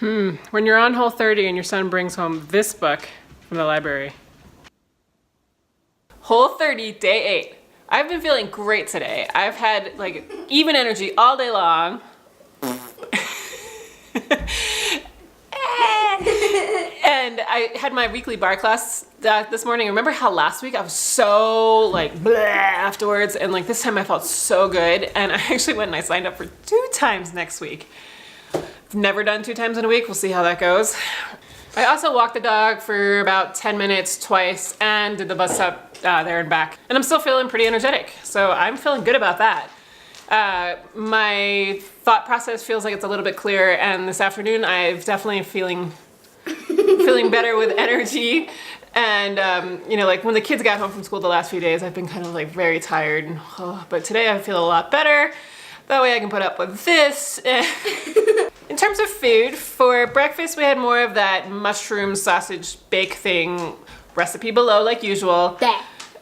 When you're on Whole30 and your son brings home this book from the library. Whole30 day 8. I've been feeling great today. I've had like even energy all day long. And I had my weekly bar class this morning. Remember how last week I was so like bleh afterwards, and like this time I felt so good, and I actually went and I signed up for 2 times next week. I've never done 2 times in a week. We'll see how that goes. I also walked the dog for about 10 minutes twice and did the bus stop there and back. And I'm still feeling pretty energetic, so I'm feeling good about that. My thought process feels like it's a little bit clearer, and this afternoon I'm definitely feeling better with energy. And you know, like when the kids got home from school the last few days, I've been kind of like very tired. But today I feel a lot better. That way I can put up with this. In terms of food, for breakfast we had more of that mushroom sausage bake thing, recipe below like usual.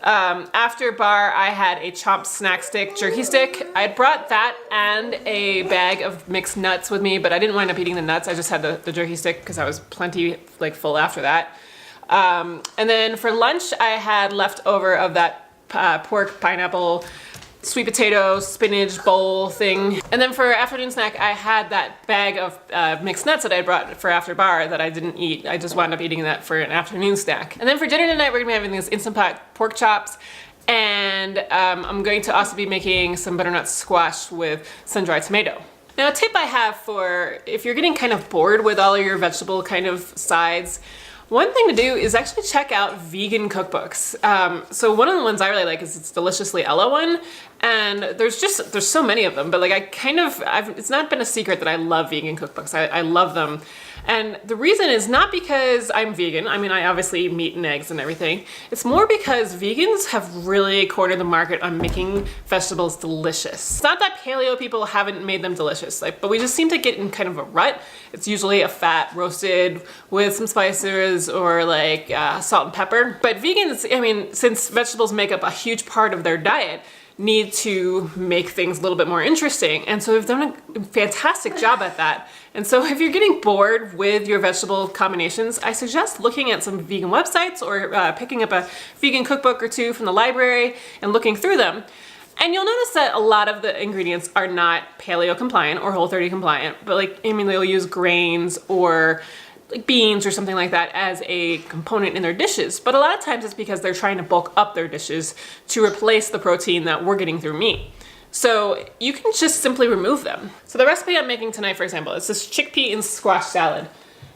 After bar I had a chopped snack stick, jerky stick. I had brought that and a bag of mixed nuts with me, but I didn't wind up eating the nuts. I just had the jerky stick because I was plenty like full after that. And then for lunch I had leftover of that pork, pineapple, sweet potato, spinach bowl thing. And then for afternoon snack, I had that bag of mixed nuts that I brought for after bar that I didn't eat. I just wound up eating that for an afternoon snack. And then for dinner tonight, we're gonna be having these Instant Pot pork chops. And I'm going to also be making some butternut squash with sun-dried tomato. Now a tip I have for if you're getting kind of bored with all of your vegetable kind of sides, one thing to do is actually check out vegan cookbooks. So one of the ones I really like is this Deliciously Ella one, and there's so many of them, but like it's not been a secret that I love vegan cookbooks. I love them. And the reason is not because I'm vegan. I mean, I obviously eat meat and eggs and everything. It's more because vegans have really cornered the market on making vegetables delicious. It's not that paleo people haven't made them delicious, but we just seem to get in kind of a rut. It's usually a fat roasted with some spices or like salt and pepper. But vegans, I mean, since vegetables make up a huge part of their diet, need to make things a little bit more interesting. And so we've done a fantastic job at that. And so if you're getting bored with your vegetable combinations, I suggest looking at some vegan websites or picking up a vegan cookbook or 2 from the library and looking through them. And you'll notice that a lot of the ingredients are not paleo compliant or Whole30 compliant, but like, I mean, they'll use grains or like beans or something like that as a component in their dishes. But a lot of times it's because they're trying to bulk up their dishes to replace the protein that we're getting through meat. So you can just simply remove them. So the recipe I'm making tonight, for example, is this chickpea and squash salad.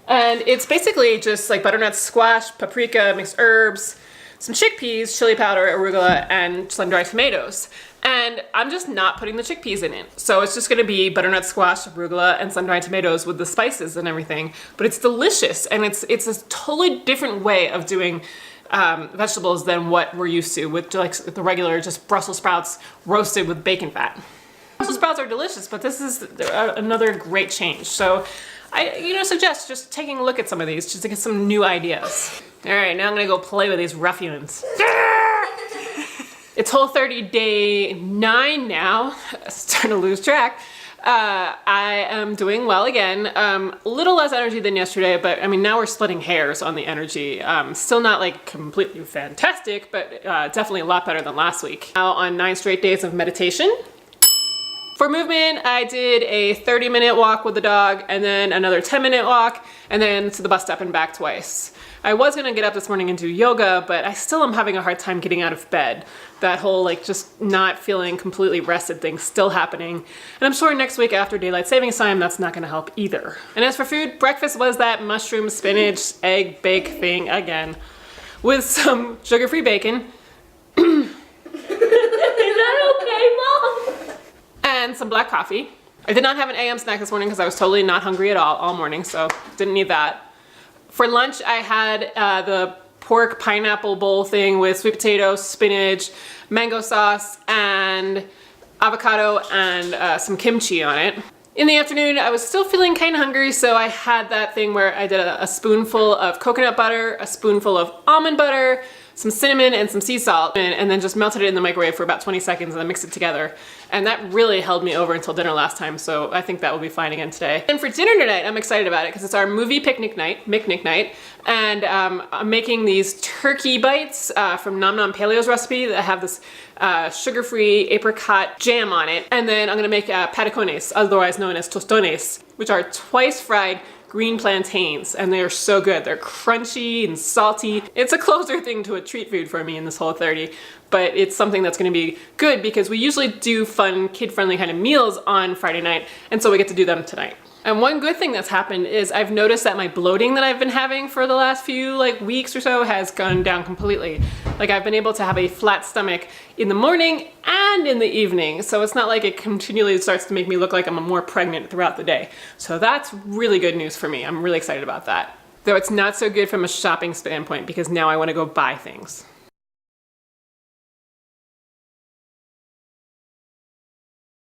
And it's basically just like butternut squash, paprika, mixed herbs, some chickpeas, chili powder, arugula, and sun-dried tomatoes. And I'm just not putting the chickpeas in it. So it's just gonna be butternut squash, arugula, and sun-dried tomatoes with the spices and everything. But it's delicious, and it's a totally different way of doing vegetables than what we're used to with like the regular just Brussels sprouts roasted with bacon fat. Brussels sprouts are delicious, but this is another great change. So I suggest just taking a look at some of these just to get some new ideas. All right, now I'm gonna go play with these ruffians. It's Whole30 day 9 now. Starting to lose track. I am doing well again. A little less energy than yesterday, but I mean, now we're splitting hairs on the energy. Still not like completely fantastic, but definitely a lot better than last week. Now on 9 straight days of meditation. For movement, I did a 30-minute walk with the dog, and then another 10-minute walk, and then to the bus stop and back twice. I was gonna get up this morning and do yoga, but I still am having a hard time getting out of bed. That whole like just not feeling completely rested thing's still happening. And I'm sure next week after daylight savings time, that's not gonna help either. And as for food, breakfast was that mushroom, spinach, egg bake thing again, with some sugar-free bacon. Is that okay, Mom? And some black coffee. I did not have an AM snack this morning because I was totally not hungry at all morning, so didn't need that. For lunch, I had the pork pineapple bowl thing with sweet potato, spinach, mango sauce, and avocado, and some kimchi on it. In the afternoon, I was still feeling kind of hungry, so I had that thing where I did a spoonful of coconut butter, a spoonful of almond butter, some cinnamon and some sea salt, and then just melted it in the microwave for about 20 seconds and then mixed it together. And that really held me over until dinner last time, so I think that will be fine again today. And for dinner tonight, I'm excited about it because it's our movie picnic night, and I'm making these turkey bites from Nom Nom Paleo's recipe that have this sugar-free apricot jam on it. And then I'm gonna make patacones, otherwise known as tostones, which are twice fried green plantains, and they are so good. They're crunchy and salty. It's a closer thing to a treat food for me in this Whole30, but it's something that's gonna be good because we usually do fun, kid-friendly kind of meals on Friday night, and so we get to do them tonight. And one good thing that's happened is I've noticed that my bloating that I've been having for the last few weeks or so has gone down completely. Like I've been able to have a flat stomach in the morning and in the evening. So it's not like it continually starts to make me look like I'm more pregnant throughout the day. So that's really good news for me. I'm really excited about that. Though it's not so good from a shopping standpoint because now I want to go buy things.